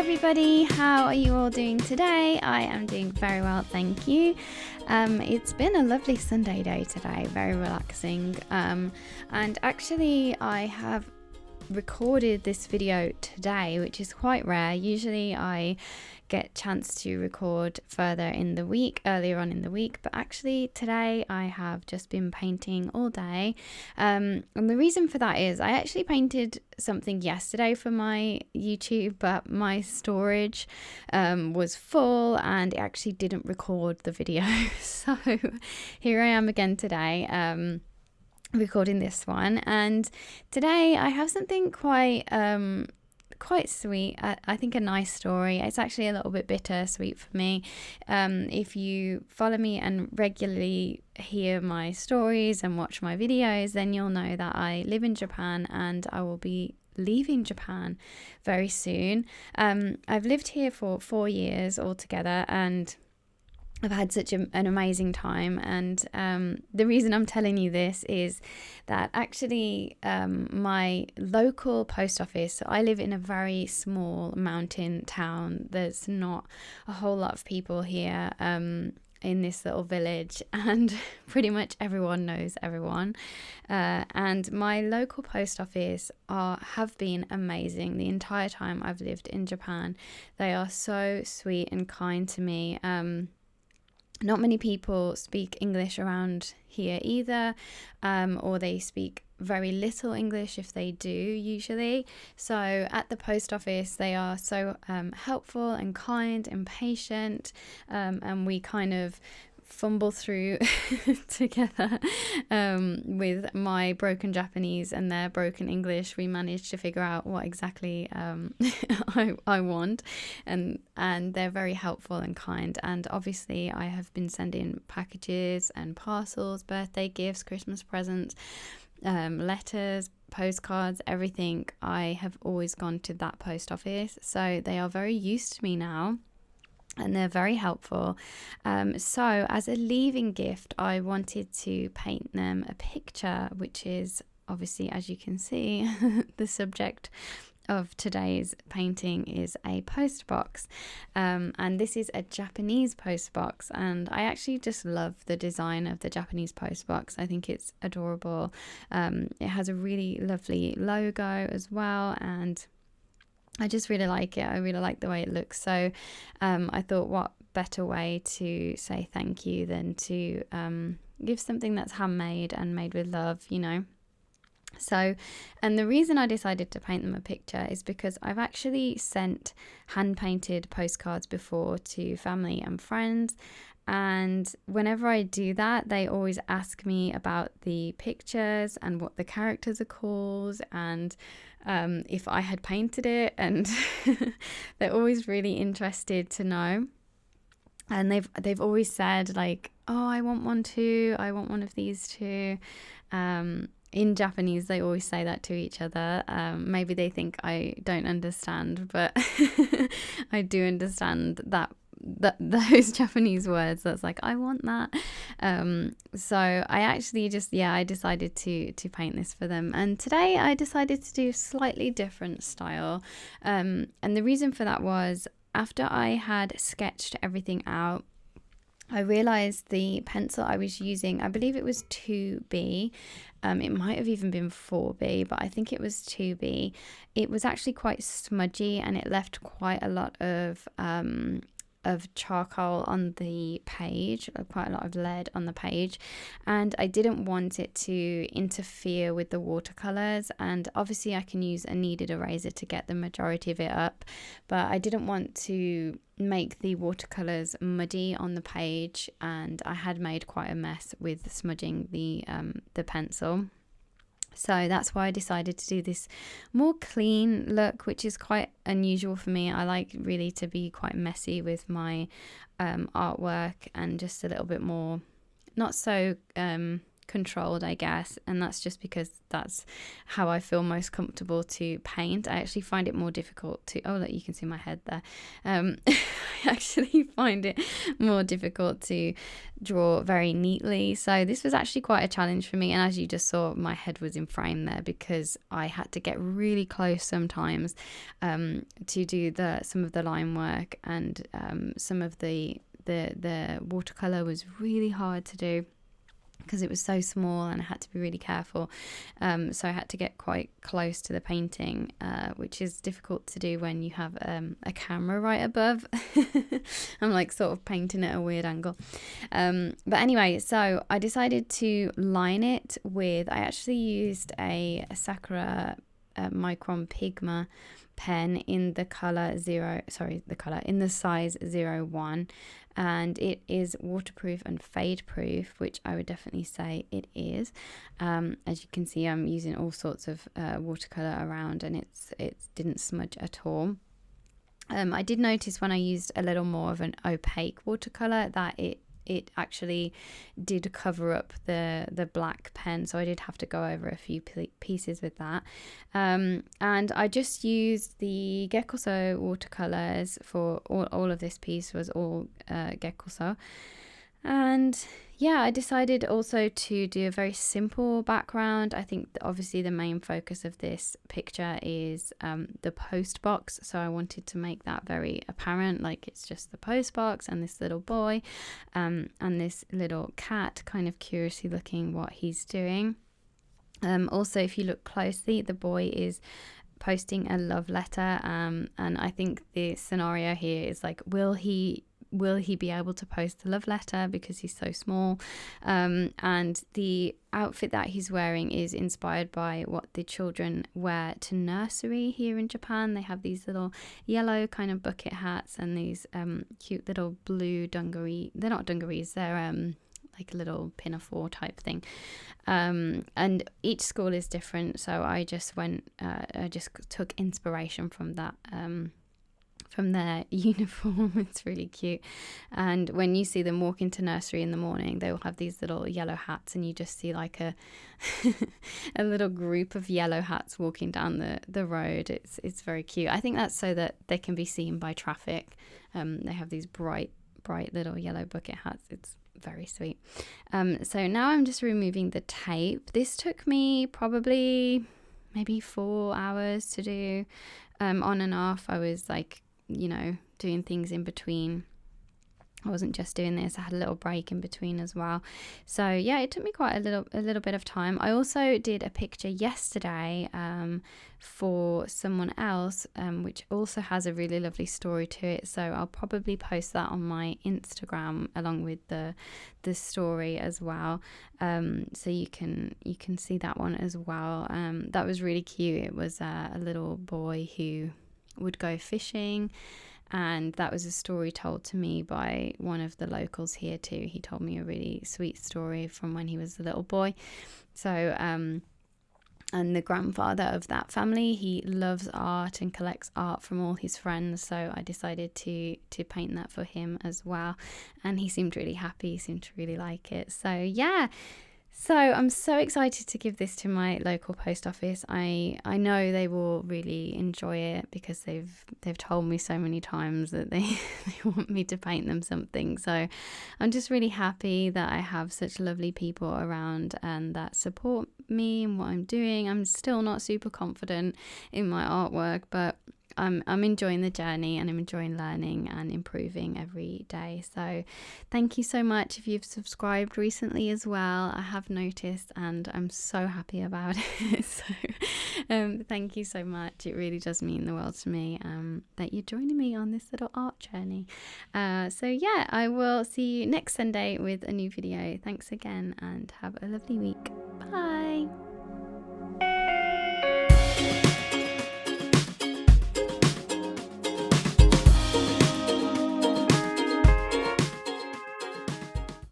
everybody, how are you all doing today? I am doing very well, thank you. It's been a lovely Sunday day today, very relaxing, and actually I have recorded this video today, which is quite rare. Usually I get chance to record further in the week, earlier on in the week, but actually today I have just been painting all day, and the reason for that is I actually painted something yesterday for my YouTube, but my storage was full and it actually didn't record the video. So here I am again today, recording this one, and today I have something quite sweet. I think a nice story. It's actually a little bit bittersweet for me. If you follow me and regularly hear my stories and watch my videos, then you'll know that I live in Japan and I will be leaving Japan very soon. I've lived here for 4 years altogether, and I've had such an amazing time, and the reason I'm telling you this is that actually my local post office, so I live in a very small mountain town. There's not a whole lot of people here in this little village, and pretty much everyone knows everyone, and my local post office have been amazing the entire time I've lived in Japan. They are so sweet and kind to me. Not many people speak English around here either, or they speak very little English if they do usually. So at the post office they are so helpful and kind and patient, and we kind of fumble through together with my broken Japanese and their broken English. We managed to figure out what exactly I want, and they're very helpful and kind. And obviously I have been sending packages and parcels, birthday gifts, Christmas presents, letters, postcards, everything. I have always gone to that post office, so they are very used to me now, and they're very helpful. So as a leaving gift, I wanted to paint them a picture, which is obviously, as you can see, the subject of today's painting is a post box, and this is a Japanese post box, and I actually just love the design of the Japanese post box. I think it's adorable. It has a really lovely logo as well, and I just really like it. I really like the way it looks. So I thought, what better way to say thank you than to give something that's handmade and made with love, you know. So, and the reason I decided to paint them a picture is because I've actually sent hand-painted postcards before to family and friends, and whenever I do that, they always ask me about the pictures and what the characters are called, and if I had painted it, and they're always really interested to know. And they've always said, like, oh, I want one too, I want one of these too. In Japanese, they always say that to each other. Maybe they think I don't understand, but I do understand that those Japanese words. That's like, I want that. So I actually just, I decided to paint this for them. And today I decided to do a slightly different style. And the reason for that was, after I had sketched everything out, I realised the pencil I was using, I believe it was 2B, it might have even been 4B, but I think it was 2B. It was actually quite smudgy, and it left quite a lot of charcoal on the page, quite a lot of lead on the page, and I didn't want it to interfere with the watercolors. And obviously I can use a kneaded eraser to get the majority of it up, but I didn't want to make the watercolors muddy on the page, and I had made quite a mess with smudging the pencil. So that's why I decided to do this more clean look, which is quite unusual for me. I like really to be quite messy with my artwork, and just a little bit more, not so controlled, I guess, and that's just because that's how I feel most comfortable to paint. I actually find it more difficult to, oh look, you can see my head there. I actually find it more difficult to draw very neatly, so this was actually quite a challenge for me. And as you just saw, my head was in frame there because I had to get really close sometimes to do some of the line work, and some of the watercolor was really hard to do because it was so small and I had to be really careful. So I had to get quite close to the painting, which is difficult to do when you have a camera right above. I'm like sort of painting at a weird angle. But anyway, so I decided to line it with, I actually used a Sakura Micron Pigma pen in the in the size 01, and it is waterproof and fade proof, which I would definitely say it is. As you can see, I'm using all sorts of watercolor around, and it didn't smudge at all. I did notice when I used a little more of an opaque watercolor that it actually did cover up the black pen, so I did have to go over a few pieces with that. And I just used the Gekoso watercolors for all of this piece, was all Gekoso. And yeah, I decided also to do a very simple background. I think obviously the main focus of this picture is the post box, so I wanted to make that very apparent, like it's just the post box and this little boy and this little cat kind of curiously looking what he's doing. Also, if you look closely, the boy is posting a love letter, and I think the scenario here is like, will he be able to post the love letter because he's so small? And the outfit that he's wearing is inspired by what the children wear to nursery here in Japan. They have these little yellow kind of bucket hats and these cute little blue dungaree. They're not dungarees, they're like a little pinafore type thing. And each school is different, so I just took inspiration from that, from their uniform. It's really cute. And when you see them walk into nursery in the morning, they will have these little yellow hats, and you just see like a a little group of yellow hats walking down the road. It's very cute. I think that's so that they can be seen by traffic. They have these bright little yellow bucket hats. It's very sweet. So now I'm just removing the tape. This took me probably maybe 4 hours to do, on and off. I was like, doing things in between. I wasn't just doing this, I had a little break in between as well. So yeah, it took me quite a little bit of time. I also did a picture yesterday for someone else, which also has a really lovely story to it. So I'll probably post that on my Instagram along with the story as well. So you can see that one as well. That was really cute. It was a little boy who would go fishing, and that was a story told to me by one of the locals here too. He told me a really sweet story from when he was a little boy. So and the grandfather of that family, he loves art and collects art from all his friends, so I decided to paint that for him as well, and he seemed really happy. He seemed to really like it. So yeah, so I'm so excited to give this to my local post office. I know they will really enjoy it because they've told me so many times that they want me to paint them something. So I'm just really happy that I have such lovely people around and that support me in what I'm doing. I'm still not super confident in my artwork, but I'm enjoying the journey, and I'm enjoying learning and improving every day. So thank you so much if you've subscribed recently as well. I have noticed, and I'm so happy about it. So thank you so much. It really does mean the world to me that you're joining me on this little art journey. So yeah, I will see you next Sunday with a new video. Thanks again, and have a lovely week. Bye.